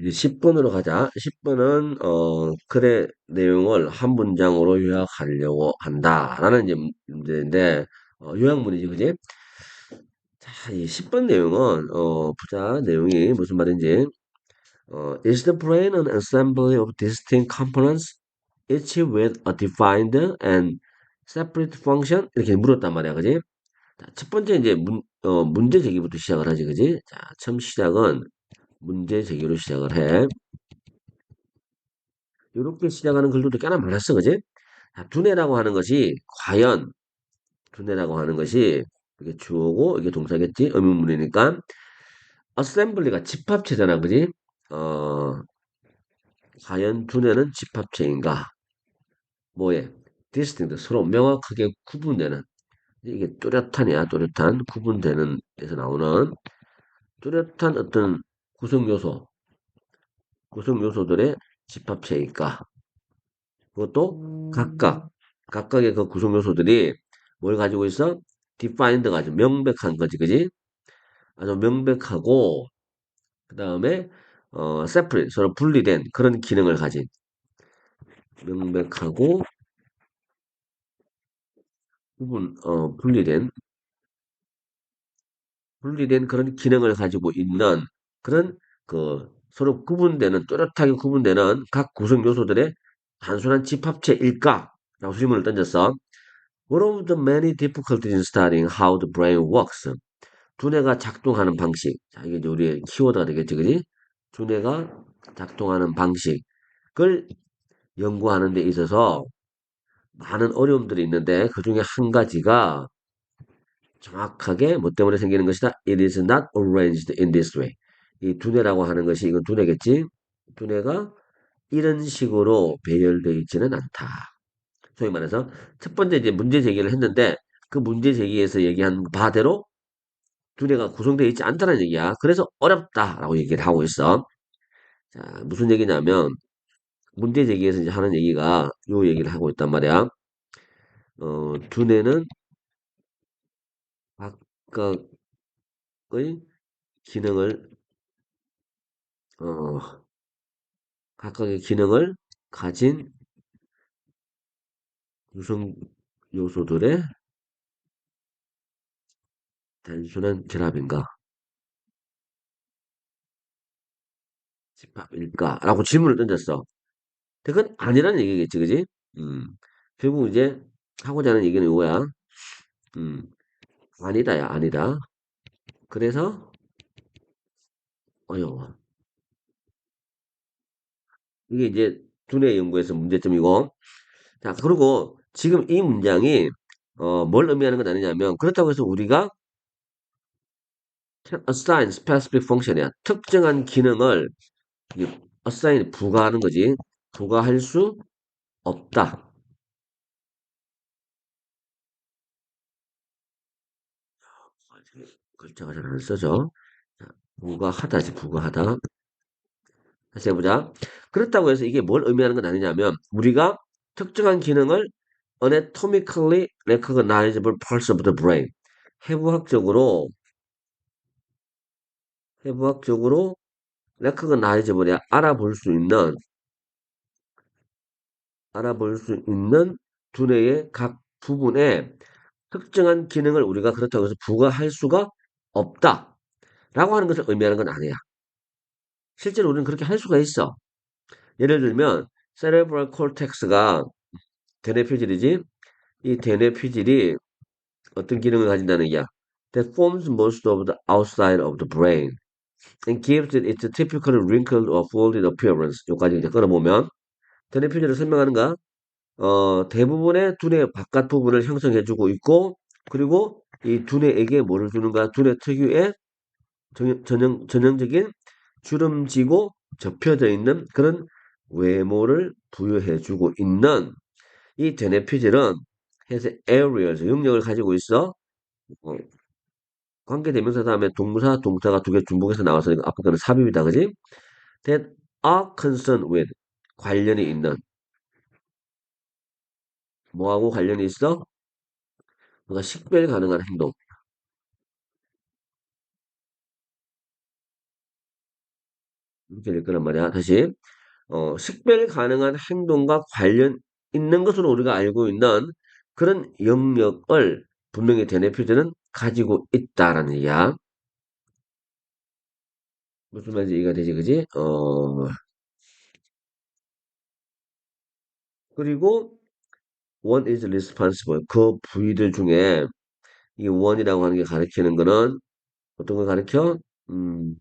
이제 10번으로 가자. 10번은 글의 내용을 한 문장으로 요약하려고 한다라는 이제 문제인데 요약문이지, 그지? 자, 이 10번 내용은 보자. 내용이 무슨 말인지. Is the brain an assembly of distinct components, each with a defined and separate function? 이렇게 물었단 말이야, 그지? 자, 첫 번째 이제 문제 제기부터 시작을 하지, 그지? 자, 처음 시작은 문제 제기로 시작을 해. 이렇게 시작하는 글들도 꽤나 많았어, 그지? 자, 두뇌라고 하는 것이 과연 두뇌라고 하는 것이 이게 주어고 이게 동사겠지? 의문문이니까 어셈블리가 집합체잖아, 그지? 어, 과연 두뇌는 집합체인가? 뭐에? distinct 서로 명확하게 구분되는 이게 뚜렷한이야, 뚜렷한 구분되는 데서 나오는 뚜렷한 어떤 구성 요소, 구성 요소들의 집합체일까? 그것도 각각의 그 구성 요소들이 뭘 가지고 있어? defined가 아주 명백한 거지, 그지? 아주 명백하고, 그 다음에, separate, 서로 분리된 그런 기능을 가진, 명백하고, 분리된 그런 기능을 가지고 있는 그런 서로 구분되는, 뚜렷하게 구분되는 각 구성 요소들의 단순한 집합체일까? 라고 질문을 던졌어. One of the many difficulties in studying how the brain works. 두뇌가 작동하는 방식. 자, 이게 이제 우리의 키워드가 되겠지, 그지? 두뇌가 작동하는 방식을 연구하는 데 있어서 많은 어려움들이 있는데 그 중에 한 가지가 정확하게 뭐 때문에 생기는 것이다. It is not arranged in this way. 이 두뇌라고 하는 것이 이건 두뇌겠지? 두뇌가 이런 식으로 배열되어 있지는 않다. 소위 말해서 첫 번째 이제 문제 제기를 했는데 그 문제 제기에서 얘기한 바대로 두뇌가 구성되어 있지 않다는 얘기야. 그래서 어렵다라고 얘기를 하고 있어. 자, 무슨 얘기냐면 문제 제기에서 이제 하는 얘기가 요 얘기를 하고 있단 말이야. 두뇌는 각각의 기능을 어, 각각의 기능을 가진 구성 요소들의 단순한 결합인가? 집합일까? 라고 질문을 던졌어. 그건 아니라는 얘기겠지, 그지? 음. 결국 이제 하고자 하는 얘기는 이거야. 음. 아니다야, 아니다. 그래서 어려워. 이게 이제 두뇌 연구에서 문제점이고. 자, 그리고 지금 이 문장이 뭘 의미하는 건 아니냐면 그렇다고 해서 우리가 can assign specific function이야. 특정한 기능을 assign 부과하는 거지. 부과할 수 없다. 글자가 잘 안 써져. 자, 부과하다지, 부과하다. 다시 해보자. 그렇다고 해서 이게 뭘 의미하는 건 아니냐면 우리가 특정한 기능을 anatomically recognizable parts of the brain 해부학적으로 해부학적으로 recognizable이야 알아볼 수 있는 두뇌의 각 부분에 특정한 기능을 우리가 그렇다고 해서 부과할 수가 없다 라고 하는 것을 의미하는 건 아니야. 실제로 우리는 그렇게 할 수가 있어. 예를 들면 cerebral cortex가 대뇌 표질이지. 이 대뇌 표질이 어떤 기능을 가진다는 얘기야. That forms most of the outside of the brain and gives it its typical wrinkled or folded appearance. 여기까지 이제 끌어보면 대뇌 표질을 설명하는가? 대부분의 두뇌 바깥 부분을 형성해주고 있고, 그리고 이 두뇌에게 뭐를 주는가? 두뇌 특유의 전형적인 주름지고 접혀져 있는 그런 외모를 부여해주고 있는 이 되뇌 피질은 해서 areas 영역을 가지고 있어. 어, 관계대명사 다음에 동사, 동사가 두 개 중복해서 나와서 앞에 거는 삽입이다, 그지? That are concerned with 관련이 있는 뭐하고 관련이 있어? 뭔가 식별 가능한 행동. 이렇게 될 거란 말이야. 다시 식별 가능한 행동과 관련 있는 것으로 우리가 알고 있는 그런 영역을 분명히 대뇌 표제는 가지고 있다라는 얘기야. 무슨 말인지 이해가 되지, 그지? 그리고 one is responsible. 그 부위들 중에 이 one이라고 하는 게 가리키는 거는 어떤 걸 가리켜? 음,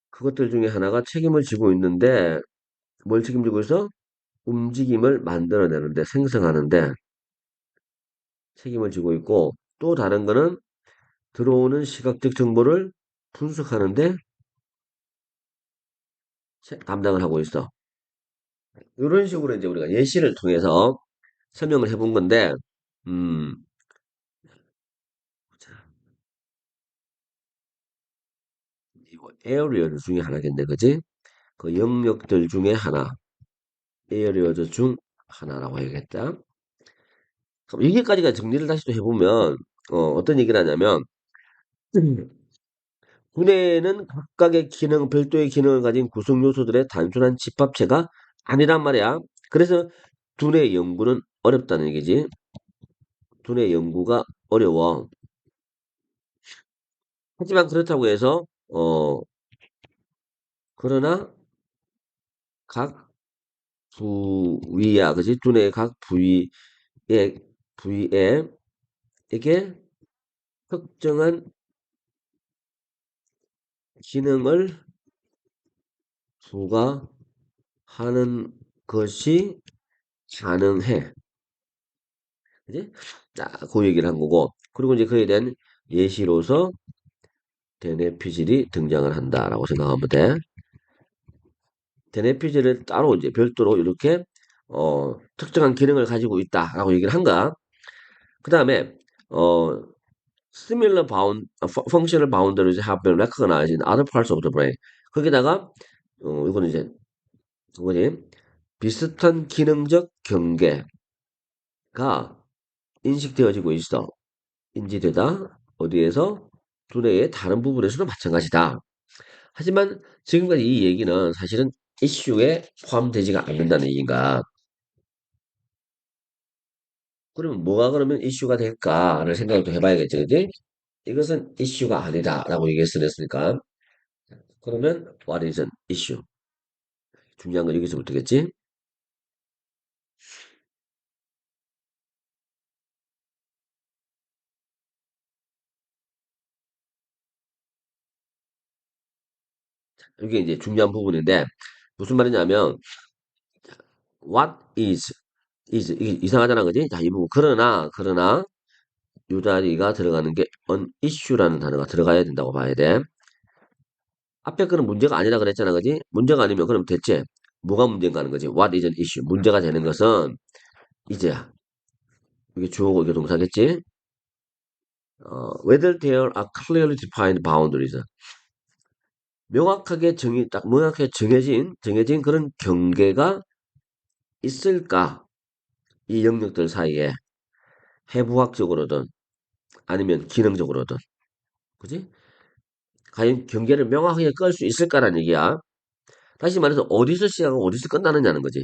그것들 중에 하나가 책임을 지고 있는데 뭘 책임지고 있어? 움직임을 만들어내는데 생성하는데 책임을 지고 있고 또 다른 거는 들어오는 시각적 정보를 분석하는데 담당을 하고 있어. 이런 식으로 이제 우리가 예시를 통해서 설명을 해본 건데, 음, 자, 이거 에어리어즈 중에 하나겠네, 그지? 그 영역들 중에 하나, 에어리어즈 중 하나라고 해야겠다. 그럼 여기까지가 정리를 다시 또 해보면, 어떤 얘기를 하냐면, 두뇌는 각각의 기능, 별도의 기능을 가진 구성 요소들의 단순한 집합체가 아니란 말이야. 그래서 두뇌 연구는 어렵다는 얘기지. 두뇌 연구가 어려워. 하지만 그렇다고 해서 그러나 각 부위야, 그지? 두뇌의 각 부위에 이게 특정한 기능을 부과하는 것이 가능해. 그지? 자, 그 얘기를 한 거고. 그리고 이제 그에 대한 예시로서 대뇌피질이 등장을 한다라고 생각하면 돼. 대뇌피질을 따로 이제 별도로 이렇게 특정한 기능을 가지고 있다라고 얘기를 한가. 그 다음에 어, similar functional boundaries have been recognized in other parts of the brain. 거기다가 이거는 이제 뭐지? 비슷한 기능적 경계가 인식되어지고 있어. 인지되다. 어디에서? 두뇌의 다른 부분에서도 마찬가지다. 하지만 지금까지 이 얘기는 사실은 이슈에 포함되지가 않는다는 얘기인가. 그러면 뭐가 그러면 이슈가 될까를 생각을 또 해봐야겠지, 그지? 이것은 이슈가 아니다라고 얘기했으니까. 그러면 what is an issue? 중요한 건 여기서부터겠지? 이게 이제 중요한 부분인데 무슨 말이냐면 what is 이게 이상하잖아, 그지? 자, 이 부분 그러나 요 자리가 들어가는 게 an issue라는 단어가 들어가야 된다고 봐야 돼. 앞에 거는 문제가 아니라 그랬잖아, 그지? 문제가 아니면 그럼 대체 뭐가 문제인가 하는 거지? What is an issue? 문제가 되는 것은 이제야 이게 주어고 이게 동사겠지? Whether there are clearly defined boundaries. 명확하게 정해진 그런 경계가 있을까? 이 영역들 사이에 해부학적으로든 아니면 기능적으로든, 그지? 과연 경계를 명확하게 끌 수 있을까라는 얘기야. 다시 말해서 어디서 시작하고 어디서 끝나느냐는 거지.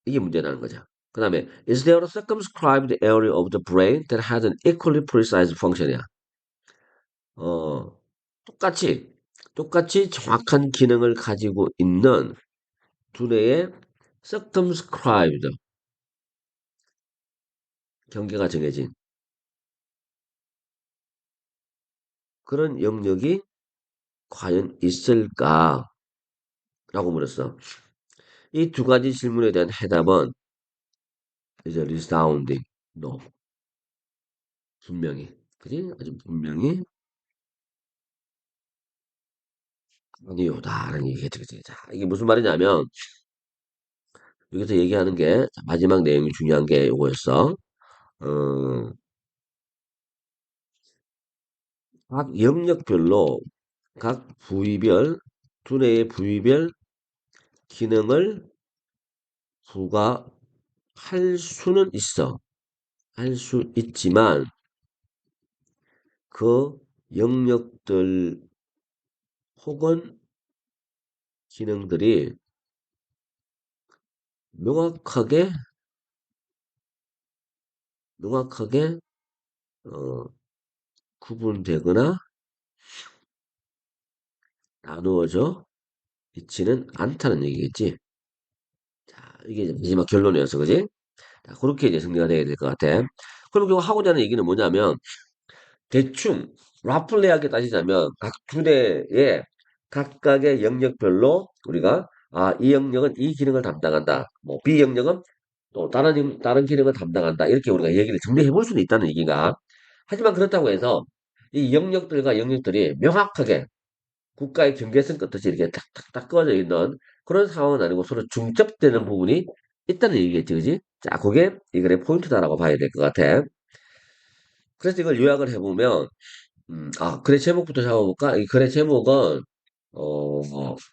이게 문제라는 거죠. 그 다음에 is there a circumscribed area of the brain that has an equally precise function이야. 어, 똑같이 똑같이 정확한 기능을 가지고 있는 두뇌의 circumscribed 경계가 정해진 그런 영역이 과연 있을까라고 물었어. 이 두 가지 질문에 대한 해답은 이제 resounding, no, 분명히, 그지? 아주 분명히 아니요다라는 얘기겠지, 그지? 자, 이게 무슨 말이냐면 여기서 얘기하는 게 마지막 내용이 중요한 게 이거였어. 어, 각 영역별로 각 부위별 두뇌의 부위별 기능을 부과할 수는 있어. 할 수 있지만 그 영역들 혹은 기능들이 명확하게 명확하게 어, 구분되거나 나누어져 있지는 않다는 얘기겠지. 자, 이게 이제 마지막 결론이었어, 그지? 자, 그렇게 이제 정리가 돼야 될 것 같아. 그럼 그 하고자 하는 얘기는 뭐냐면 대충 라플레하게 따지자면 각 두 대의 각각의 영역별로 우리가 이 영역은 이 기능을 담당한다. 뭐 B 영역은 또 다른 기능을 담당한다. 이렇게 우리가 얘기를 정리해 볼 수는 있다는 얘기가. 하지만 그렇다고 해서 이 영역들과 영역들이 명확하게 국가의 경계선 끝듯이 이렇게 탁탁탁 꺼져 있는 그런 상황은 아니고 서로 중첩되는 부분이 있다는 얘기겠지, 그지? 자, 그게 이 글의 포인트다라고 봐야 될 것 같아. 그래서 이걸 요약을 해보면, 글의 제목부터 잡아볼까? 이 글의 제목은,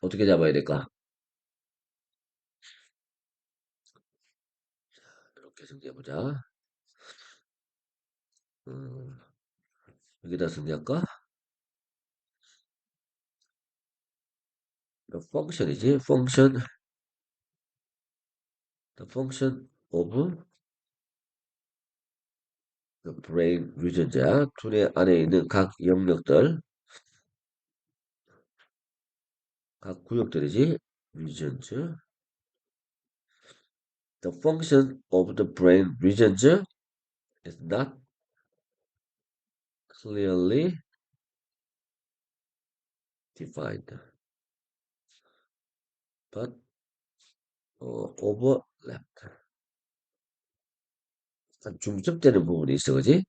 어떻게 잡아야 될까? 이렇게 정리해보자. 음, 여기다 정리할까? 펑션이지? the function of the brain region자. 두뇌 안에 있는 각 영역들, 각 구역들이지? regions. The function of the brain regions is not clearly defined, but overlapped. 중첩되는 부분이 있어, 그지?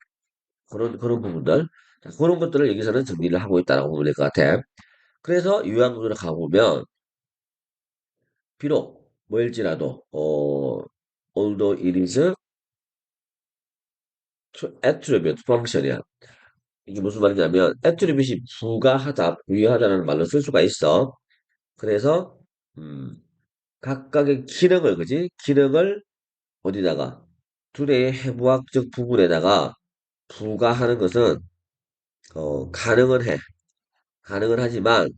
그런 부분들. 자, 그런 것들을 여기서는 정리를 하고 있다라고 보면 될 것 같아. 그래서 요약문으로 가보면, 비록 뭐일지라도, although it is attribute function이야. 이게 무슨 말이냐면, attribute이 부가하다, 부여하다라는 말로 쓸 수가 있어. 그래서, 음, 각각의 기능을, 그지? 기능을 어디다가 둘의 해부학적 부분에다가 부가하는 것은 가능은 해. 가능은 하지만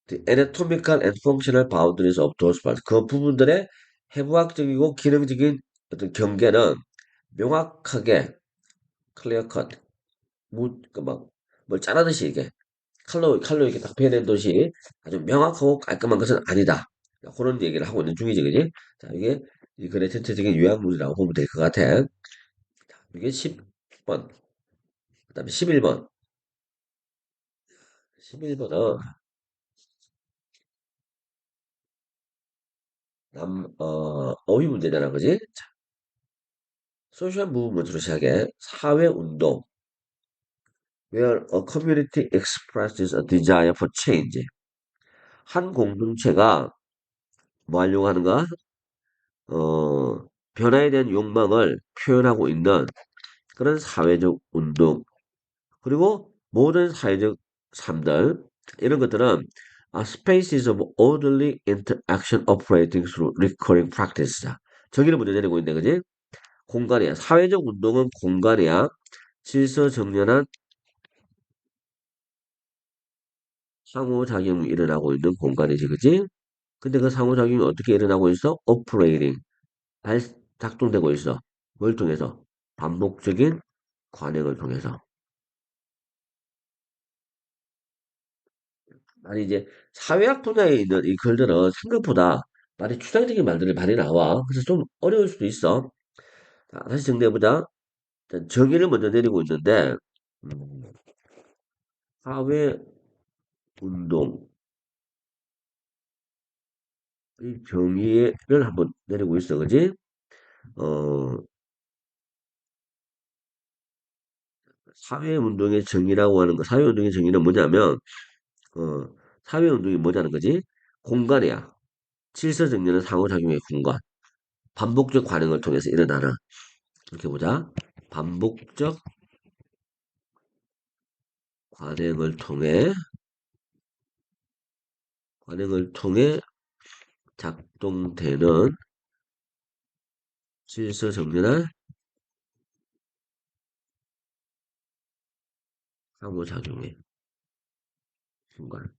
the anatomical and functional boundaries of those parts 그 부분들의 해부학적이고 기능적인 어떤 경계는 명확하게 clear cut 뭘 자르듯이 이게 칼로 이렇게 딱 베어낸 듯이 아주 명확하고 깔끔한 것은 아니다. 그런 얘기를 하고 있는 중이지, 그지? 자, 이게 이 글의 전체적인 요약문이라고 보면 될 것 같아. 이게 10번, 그 다음에 11번. 11번은 어휘 문제잖아, 그지? 자, 소셜 무브먼트로 시작해. 사회운동. Where a community expresses a desire for change. 한 공동체가 뭐 하려고 하는가? 변화에 대한 욕망을 표현하고 있는 그런 사회적 운동. 그리고 모든 사회적 삶들, 이런 것들은 spaces of orderly interaction operating through recurring practice. 자, 저기를 먼저 내리고 있네, 그지? 공간이야. 사회적 운동은 공간이야. 질서정연한 상호작용이 일어나고 있는 공간이지, 그지? 근데 그 상호작용이 어떻게 일어나고 있어? operating. 발, 작동되고 있어. 뭘 통해서? 반복적인 관행을 통해서. 아니, 이제, 사회학 분야에 있는 이 글들은 생각보다 많이 추상적인 말들이 많이 나와. 그래서 좀 어려울 수도 있어. 자, 다시 정리해보자. 자, 정의를 먼저 내리고 있는데, 음, 사회운동. 이 정의를 한번 내리고 있어, 그지? 어, 사회운동의 정의라고 하는 거, 사회운동의 정의는 뭐냐면, 어, 사회운동이 뭐냐는 거지? 공간이야. 질서정연한 상호작용의 공간. 반복적 관행을 통해서 일어나는. 이렇게 보자. 반복적 관행을 통해, 관행을 통해 작동되는 질서정연한 상호작용의 순간.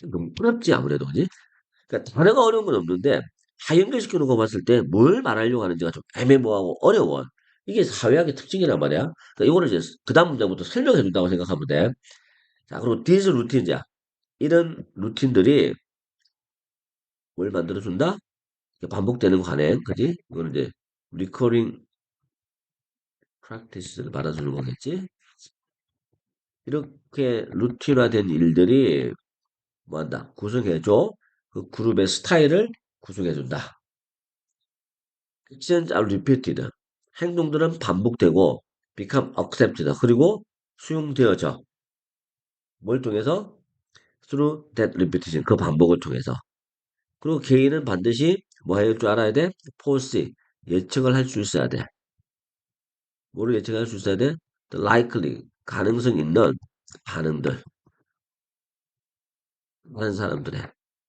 너무 어렵지, 아무래도, 그지? 그러니까 단어가 어려운 건 없는데, 다 연결시켜 놓고 봤을 때 뭘 말하려고 하는지가 좀 애매모호하고 어려워. 이게 사회학의 특징이란 말이야. 그러니까 이거를 이제 그 다음 문장부터 설명해 준다고 생각하면 돼. 자, 그리고 these routines야. 이런 루틴들이 뭘 만들어준다? 반복되는 관행, 그지? 이거는 이제 recurring practice를 말아주는 거겠지? 이렇게 루틴화된 일들이 뭐한다? 구성해줘. 그 그룹의 스타일을 구성해준다. actions are repeated. 행동들은 반복되고 become accepted. 그리고 수용되어져. 뭘 통해서? through that repetition. 그 반복을 통해서. 그리고 개인은 반드시 뭐 할 줄 알아야 돼? foresee. 예측을 할 수 있어야 돼. 뭐를 예측할 수 있어야 돼? The likely. 가능성 있는 반응들. 다른 사람들의.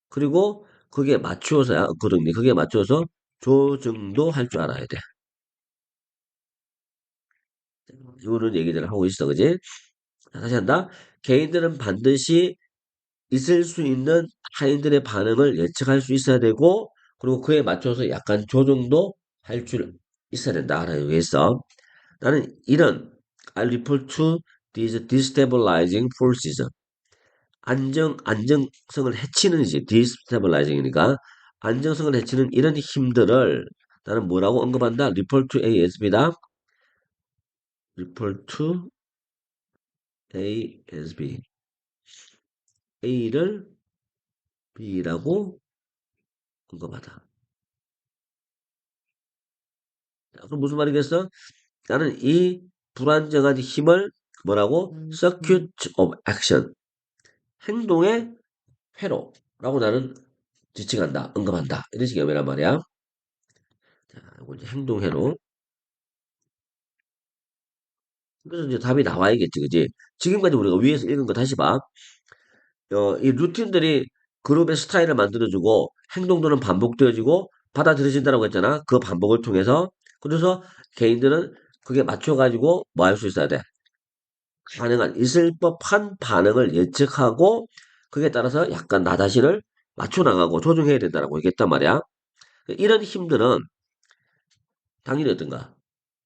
그리고 그게 맞추어서야, 거든요. 그게 맞춰서 조정도 할 줄 알아야 돼. 이런 얘기들을 하고 있어, 그지? 자, 다시 한다. 개인들은 반드시 있을 수 있는 타인들의 반응을 예측할 수 있어야 되고, 그리고 그에 맞춰서 약간 조정도 할 줄 있어야 된다. 라는 얘기 있어. 나는 이런 I refer to these destabilizing forces. 안정성을 해치는 이제 destabilizing이니까 안정성을 해치는 이런 힘들을 나는 뭐라고 언급한다? refer to ASB다. refer to ASB. A를 B라고 언급하다. 자, 그럼 무슨 말이겠어? 나는 이 불안정한 힘을 뭐라고? circuit of action. 행동의 회로라고 나는 지칭한다. 언급한다. 이런 식의 의미란 말이야. 자, 이거 이제 행동회로. 그래서 이제 답이 나와야겠지, 그지? 지금까지 우리가 위에서 읽은 거 다시 봐. 이 루틴들이 그룹의 스타일을 만들어주고 행동들은 반복되어지고 받아들여진다고 했잖아. 그 반복을 통해서. 그래서 개인들은 그게 맞춰가지고 뭐 할 수 있어야 돼? 가능한, 있을 법한 반응을 예측하고 그에 따라서 약간 나 자신을 맞춰나가고 조정해야 된다라고 얘기했단 말이야. 이런 힘들은 당연히 어떤가?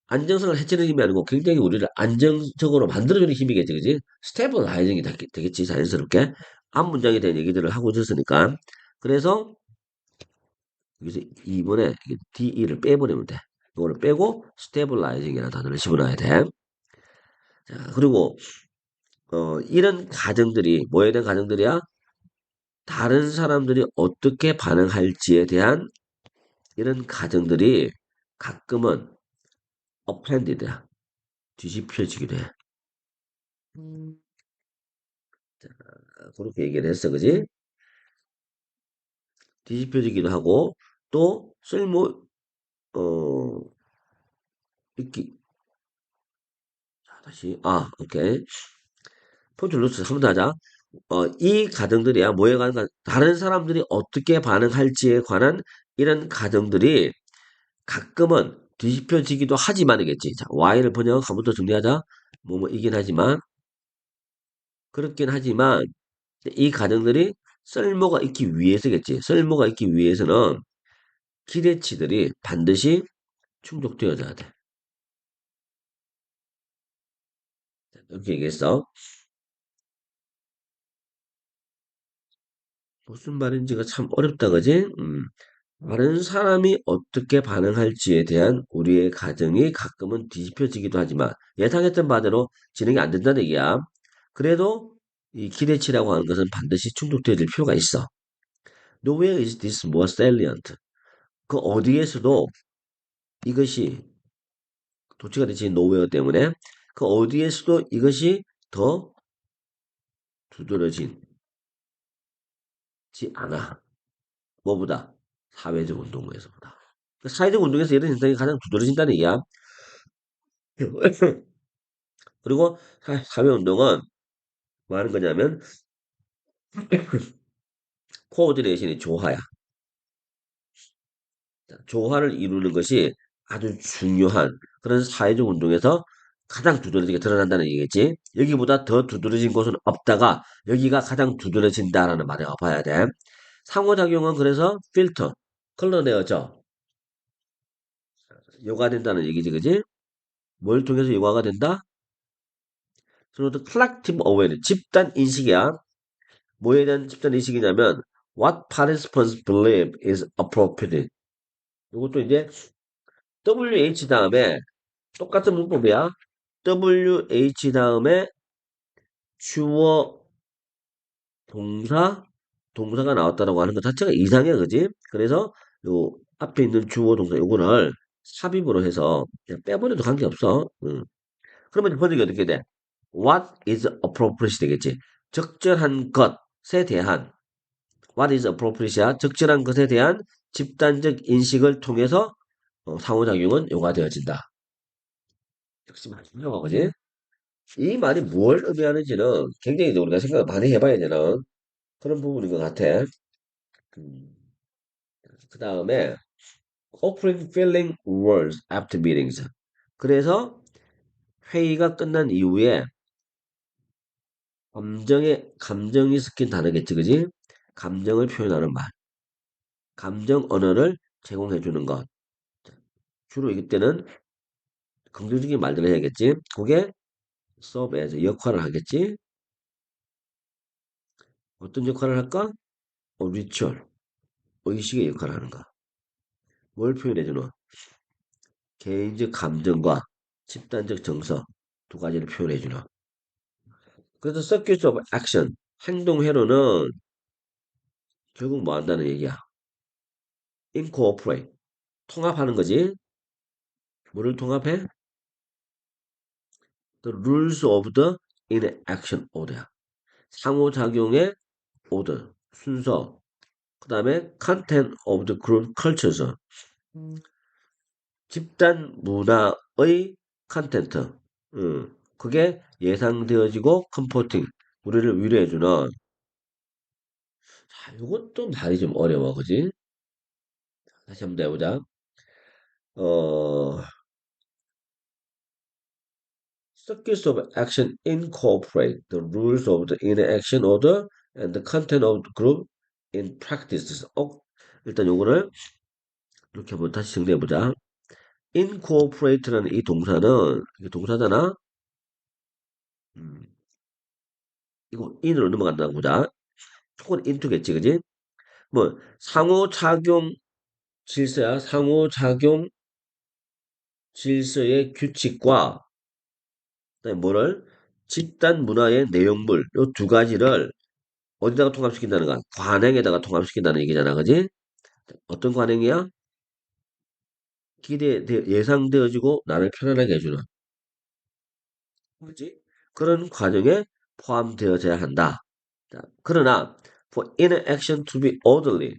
안정성을 해치는 힘이 아니고 굉장히 우리를 안정적으로 만들어주는 힘이겠지, 그지? 스테이블라이징이 되겠지, 자연스럽게. 앞 문장에 대한 얘기들을 하고 있었으니까. 그래서 여기서 2번에 DE를 빼버리면 돼. 이거를 빼고 스테이블라이징이라는 단어를 집어넣어야 돼. 자, 그리고 이런 가정들이 뭐에 대한 가정들이야? 다른 사람들이 어떻게 반응할지에 대한 이런 가정들이 가끔은 offended야. 뒤집혀지기도 해. 그렇게 얘기를 했어, 그지? 뒤집혀지기도 하고, 또, 어, 읽기. 자, 다시, 오케이. 포줄루스 한번 더 하자. 이 가정들이야, 뭐에 관한, 다른 사람들이 어떻게 반응할지에 관한 이런 가정들이 가끔은 뒤집혀지기도 하지만이겠지. 자, Y를 번역 한번 더 정리하자. 이긴 하지만, 그렇긴 하지만, 이 가정들이 쓸모가 있기 위해서겠지. 쓸모가 있기 위해서는 기대치들이 반드시 충족되어져야 돼. 이렇게 얘기했어. 무슨 말인지가 참 어렵다, 그지? 다른 사람이 어떻게 반응할지에 대한 우리의 가정이 가끔은 뒤집혀지기도 하지만 예상했던 바대로 진행이 안 된다는 얘기야. 그래도 이 기대치라고 하는 것은 반드시 충족되어질 필요가 있어. Nowhere is this more salient. 그 어디에서도 이것이 도치가 되지 nowhere 때문에 그 어디에서도 이것이 더 두드러지지 않아. 뭐보다? 사회적 운동에서보다. 그 사회적 운동에서 이런 현상이 가장 두드러진다는 얘기야. 그리고 사회 운동은 뭐 하는 거냐면 코오디네이션이 조화야. 조화를 이루는 것이 아주 중요한 그런 사회적 운동에서 가장 두드러지게 드러난다는 얘기겠지. 여기보다 더 두드러진 곳은 없다가 여기가 가장 두드러진다라는 말을 봐야 돼. 상호작용은 그래서 필터, 클러내어져 요가된다는 얘기지, 그지? 뭘 통해서 요가가 된다? 서로 collective awareness, 집단 인식이야. 뭐에 대한 집단 인식이냐면 what participants believe is appropriate. 이것도 이제 WH 다음에 똑같은 문법이야. WH 다음에 주어, 동사, 동사가 나왔다라고 하는 것 자체가 이상해, 그지? 그래서 요 앞에 있는 주어, 동사 요거를 삽입으로 해서 그냥 빼버려도 관계없어. 그러면 이제 번역이 어떻게 돼? What is appropriate 되겠지? 적절한 것에 대한 What is appropriate야? 적절한 것에 대한 집단적 인식을 통해서 상호작용은 요가되어진다. 역시 맞는 거지? 이 말이 뭘 의미하는지는 굉장히 이제 우리가 생각을 많이 해봐야 되는 그런 부분인 것 같아. 그 다음에 offering feeling words after meetings. 그래서 회의가 끝난 이후에 감정이 섞인 단어겠지, 그지? 감정을 표현하는 말. 감정 언어를 제공해 주는 것. 주로 이때는 긍정적인 말들을 해야겠지. 그게 serve as 역할을 하겠지. 어떤 역할을 할까? ritual, 의식의 역할을 하는 거. 뭘 표현해 주노? 개인적 감정과 집단적 정서 두 가지를 표현해 주노. 그래서 circuit of action, 행동 회로는 결국 뭐 한다는 얘기야? incorporate, 통합하는 거지. 뭐를 통합해? The rules of the interaction order. 상호작용의 order, 순서. 그 다음에 content of the group cultures. 집단 문화의 컨텐트. 그게 예상되어지고 컴포팅. 우리를 위로해주는. 자, 이것도 말이 좀 어려워, 그지? 다시 한번 해보자. 어, circuits of action incorporate the rules of the interaction order and the content of the group in practice. 일단 요거를 이렇게 한번 다시 정리해보자. incorporate라는 이 동사는, 이게 동사잖아? 음, 이거 in으로 넘어간다고 보자. 혹은 into겠지, 그지? 뭐, 상호작용 질서야. 상호작용 질서의 규칙과, 그다음에 뭐를? 집단 문화의 내용물, 요 두 가지를 어디다가 통합시킨다는 거야? 관행에다가 통합시킨다는 얘기잖아, 그지? 어떤 관행이야? 예상되어지고 나를 편안하게 해주는, 그지? 그런 과정에 포함되어져야 한다. 자, 그러나, for interaction to be orderly,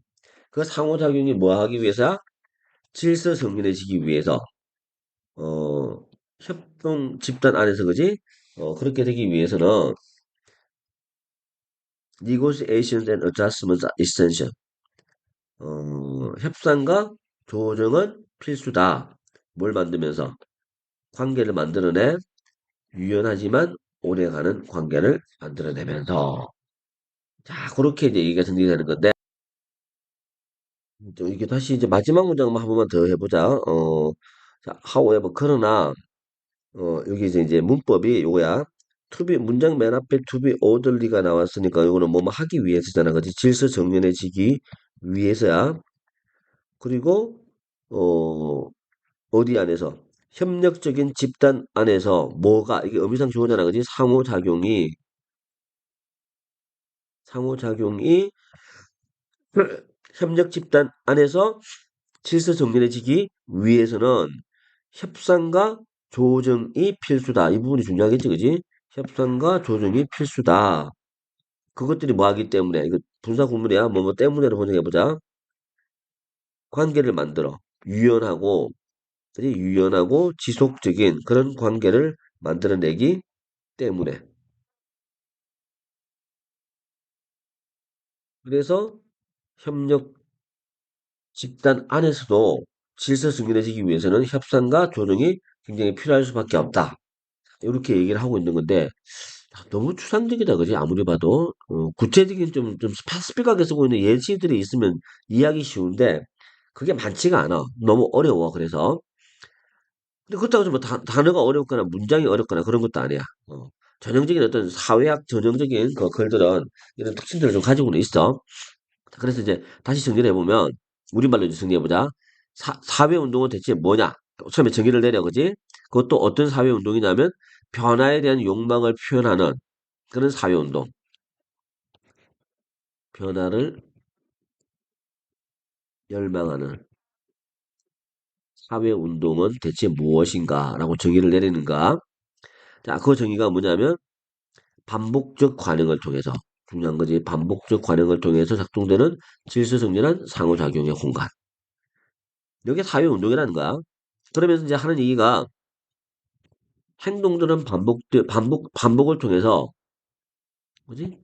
그 상호작용이 뭐 하기 위해서야? 질서정연해지기 위해서, 어, 협동 집단 안에서, 그지? 그렇게 되기 위해서는 negotiations and adjustments are essential. 협상과 조정은 필수다. 뭘 만들면서? 관계를 만들어내 유연하지만 오래가는 관계를 만들어내면서. 자, 그렇게 이제 얘기가 정리되는 건데, 이게 다시 이제 마지막 문장만 한 번만 더 해보자. 자, however, 그러나, 여기 이제 문법이 요거야. 문장 맨 앞에 to be orderly가 나왔으니까 요거는 뭐뭐 하기 위해서잖아. 그지? 질서 정연해지기 위해서야. 그리고, 어, 어디 안에서? 협력적인 집단 안에서 뭐가, 이게 의미상 주어잖아. 그지? 상호작용이 협력 집단 안에서 질서 정연해지기 위해서는 협상과 조정이 필수다. 이 부분이 중요하겠지, 그지? 협상과 조정이 필수다. 그것들이 뭐 하기 때문에, 이거 분사 구문이야. 뭐뭐 때문에로 번역해보자. 관계를 만들어. 유연하고, 그지? 유연하고 지속적인 그런 관계를 만들어내기 때문에. 그래서 협력 집단 안에서도 질서 정연해지기 위해서는 협상과 조정이 굉장히 필요할 수밖에 없다. 이렇게 얘기를 하고 있는 건데 너무 추상적이다, 그지? 아무리 봐도 구체적인 좀 스펙하게 쓰고 있는 예시들이 있으면 이해하기 쉬운데 그게 많지가 않아. 너무 어려워. 그래서 근데 그렇다고 해서 뭐 단어가 어렵거나 문장이 어렵거나 그런 것도 아니야. 전형적인 어떤 사회학 전형적인 그 글들은 이런 특징들을 좀 가지고는 있어. 그래서 이제 다시 정리를 해보면 우리말로 이제 정리해보자. 사회운동은 대체 뭐냐? 처음에 정의를 내려, 그지? 그것도 어떤 사회운동이냐면 변화에 대한 욕망을 표현하는 그런 사회운동. 변화를 열망하는 사회운동은 대체 무엇인가? 라고 정의를 내리는가? 자, 그 정의가 뭐냐면 반복적 관행을 통해서 중요한 거지. 반복적 관행을 통해서 작동되는 질서정연한 상호작용의 공간. 이게 사회운동이라는 거야. 그러면서 이제 하는 얘기가 행동들은 반복을 통해서 뭐지?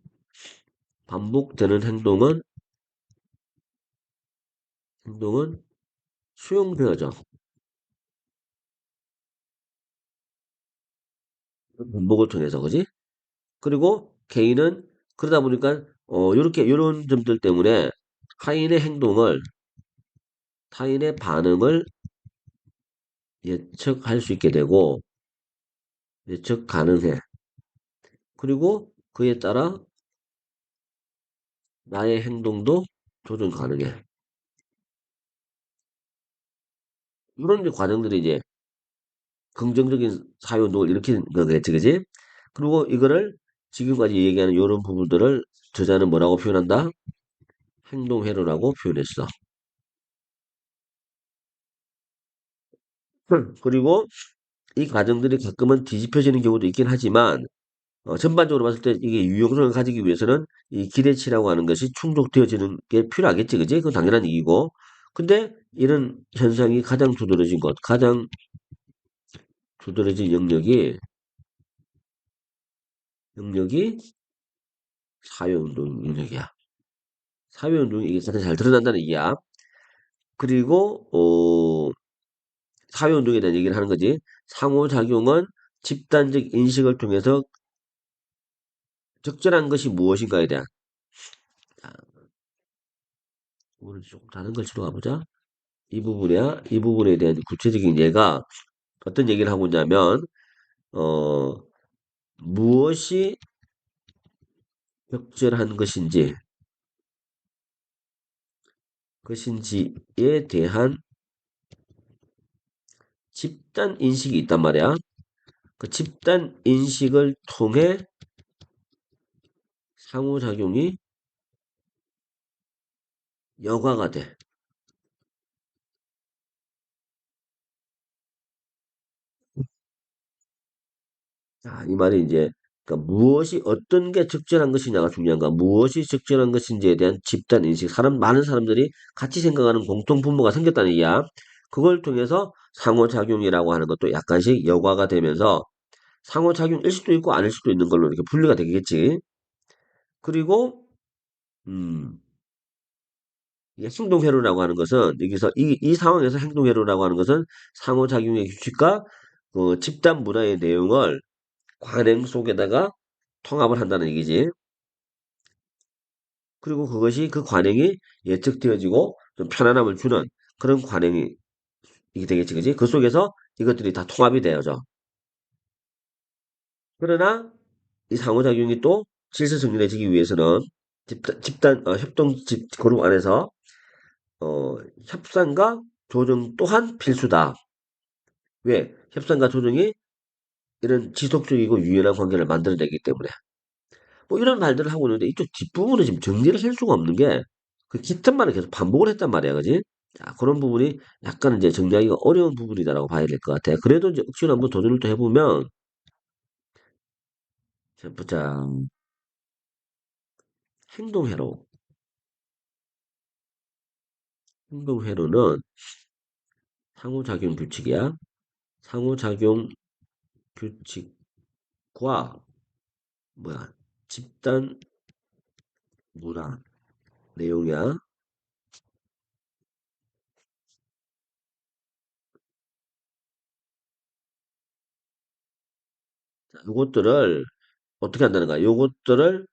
반복되는 행동은 수용되어져. 반복을 통해서, 그지? 그리고 개인은 그러다 보니까 요렇게 요런 점들 때문에 타인의 행동을 타인의 반응을 예측할 수 있게 되고 예측 가능해. 그리고 그에 따라 나의 행동도 조정 가능해. 이런 이제 과정들이 이제 긍정적인 사회운동을 일으키는 거겠지, 그지? 그리고 이거를 지금까지 얘기하는 이런 부분들을 저자는 뭐라고 표현한다? 행동회로라고 표현했어. 그리고 이 과정들이 가끔은 뒤집혀지는 경우도 있긴 하지만 전반적으로 봤을 때 이게 유용성을 가지기 위해서는 이 기대치라고 하는 것이 충족되어지는 게 필요하겠지, 그지? 그건 당연한 얘기고. 근데 이런 현상이 가장 두드러진 영역이 사회운동 영역이야. 사회운동이 이게 가장 잘 드러난다는 얘기야. 그리고, 사회운동에 대한 얘기를 하는 거지. 상호작용은 집단적 인식을 통해서 적절한 것이 무엇인가에 대한, 자, 오늘 조금 다른 걸로 가보자. 이 부분이야. 이 부분에 대한 구체적인 예가 어떤 얘기를 하고 있냐면, 어, 무엇이 적절한 것인지에 대한 집단 인식이 있단 말이야. 그 집단 인식을 통해 상호작용이 여과가 돼. 자, 이 말이 이제 그러니까 무엇이 어떤 게 적절한 것이냐가 중요한가, 무엇이 적절한 것인지에 대한 집단 인식, 많은 사람들이 같이 생각하는 공통 분모가 생겼다는 얘기야. 그걸 통해서 상호작용이라고 하는 것도 약간씩 여과가 되면서 상호작용일 수도 있고 아닐 수도 있는 걸로 이렇게 분류가 되겠지. 그리고 음, 이게 행동회로라고 하는 것은 여기서 이 상황에서 행동회로라고 하는 것은 상호작용의 규칙과 집단 문화의 내용을 관행 속에다가 통합을 한다는 얘기지. 그리고 그것이 그 관행이 예측되어지고 좀 편안함을 주는 그런 관행이 이게 되겠지, 그지? 그 속에서 이것들이 다 통합이 되어져. 그러나 이 상호작용이 또 질서정연해지기 위해서는 집단 협동 그룹 안에서 협상과 조정 또한 필수다. 왜? 협상과 조정이 이런 지속적이고 유연한 관계를 만들어내기 때문에. 뭐 이런 말들을 하고 있는데 이쪽 뒷부분은 지금 정리를 할 수가 없는 게 그 같은 말을 계속 반복을 했단 말이야, 그지? 자, 그런 부분이 약간 이제 정리하기가 어려운 부분이다라고 봐야 될 것 같아. 그래도 이제 억지로 한번 도전을 또 해보면, 자, 보자. 행동회로. 행동회로는 상호작용 규칙이야. 상호작용 규칙과, 뭐야, 집단 문화 내용이야. 요것들을 어떻게 한다는가? 요것들을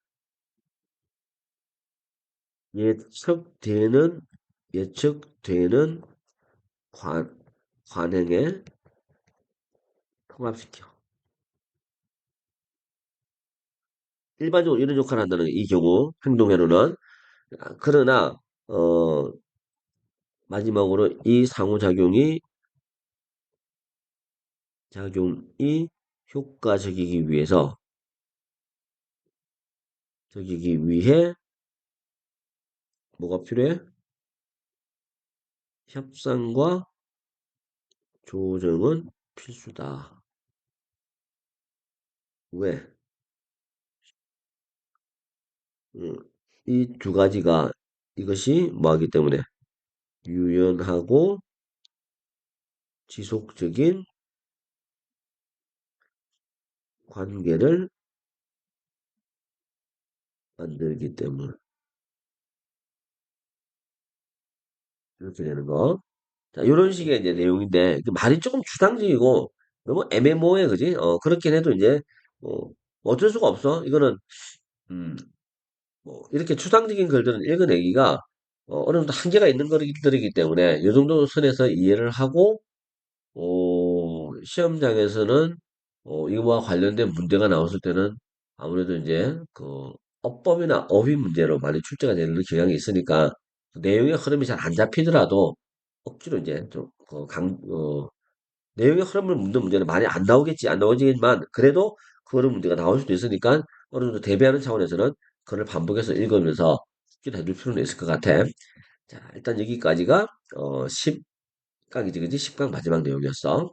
예측되는, 예측되는 관행에 통합시켜. 일반적으로 이런 역할을 한다는 게 이 경우 행동회로는 그러나 마지막으로 이 작용이 효과적이기 위해서 적이기 위해 뭐가 필요해? 협상과 조정은 필수다. 왜? 이 두 가지가 이것이 뭐하기 때문에 유연하고 지속적인 관계를 만들기 때문 이렇게 되는 거. 자, 이런 식의 이제 내용인데 그 말이 조금 추상적이고 너무 애매모호해, 그지? 그렇긴 해도 이제 뭐 어쩔 수가 없어. 이거는 음, 뭐 이렇게 추상적인 글들은 읽어내기가 어느 정도 한계가 있는 것들이기 때문에 이 정도 선에서 이해를 하고 시험장에서는 이거와 관련된 문제가 나왔을 때는 아무래도 이제 그 어법이나 어휘 문제로 많이 출제가 되는 경향이 있으니까 내용의 흐름이 잘 안 잡히더라도 억지로 이제 내용의 흐름을 묻는 문제는 많이 안 나오겠지, 안 나오지만 그래도 그런 문제가 나올 수도 있으니까 어느 정도 대비하는 차원에서는 그걸 반복해서 읽으면서 숙지를 해줄 필요는 있을 것 같아. 자, 일단 여기까지가 10강이지, 그지? 10강 마지막 내용이었어.